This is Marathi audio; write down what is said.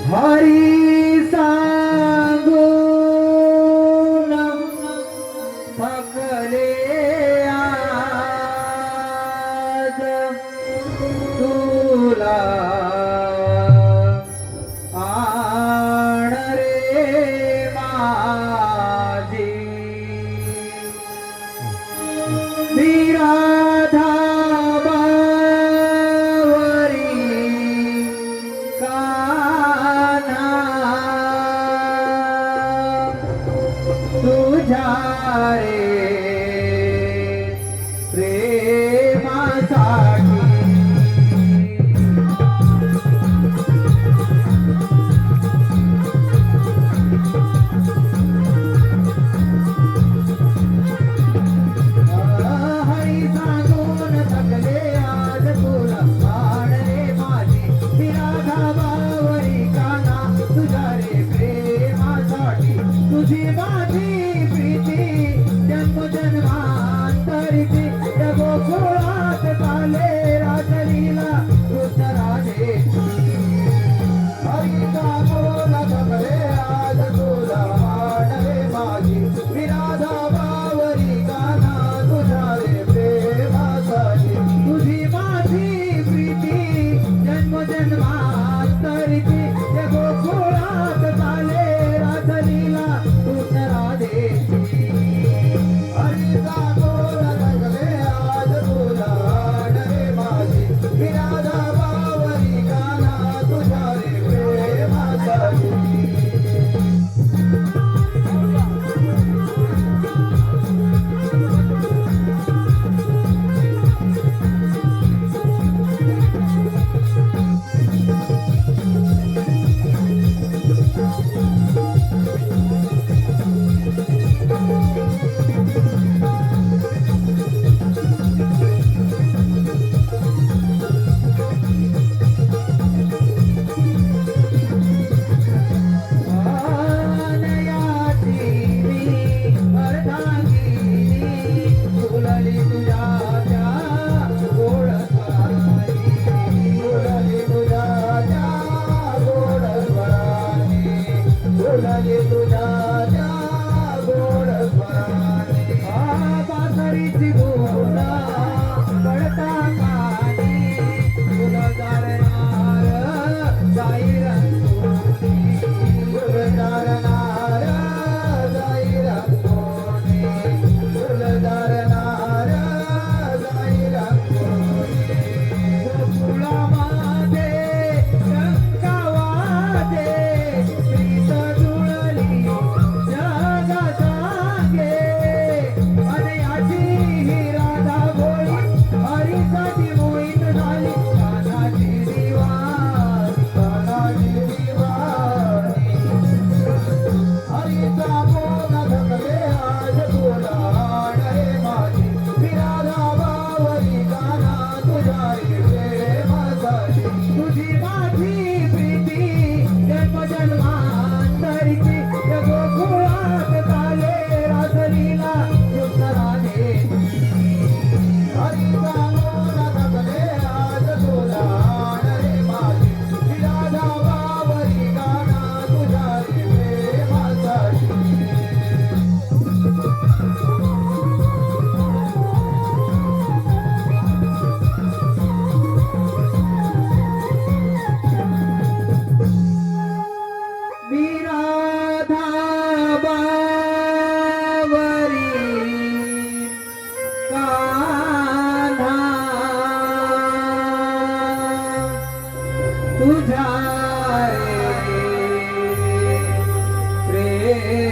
हरी सांगून थकले आज तुला आण रे माझी विराधा तुझ्या रे प्रेमासाठी हरी सांगून थकले आज तुला आण रे माझी विराधा बावरी काना तुझ्या रे प्रेमासाठी तुझी माझी प्रीती जन्मजन्मांतरीची या गोकुळात चाले राजलीला कृष्ण राधेची हरी सांगून थकले आज तुला आण रे माझी विराधा बावरी काना तुझ्या रे प्रेमासाठी तुझी माझी प्रीती जन्मजन्मांतरीची या गोकुळात चाले राजलीला कृष्ण राधेची हरी सांगून थकले आज तुला आण रे माझी विराधा बावरी काना तुझ्या रे प्रेमासाठी बासरीची गोला पडता कानी गुलजारनार जाई रंगोनी गुलजारनार जाई रंगोनी गुलजारनार जाई रंगोनी गोकुळामध्ये शंका वादे प्रीत जुळली जगा सांगे अनयाची ही राधा भोळी हरीसाठी मोहित झाली कानाची दिवाणी हरीचा मोग धकले आज तुला आण रे माझी विराधा बावरी काना तुझ्या रे प्रेमासाठी तुझी माझी प्रीती जन्मजन्मांतरीची या गोकुळात चाले राजलीला कृष्ण राधेची हरी सांगून थकले आज तुला आण रे माझी विराधा बावरी काना तुझ्या रे प्रेमासाठी विराधा बावरी कान्हा तुझ्या रे प्रेमासाठी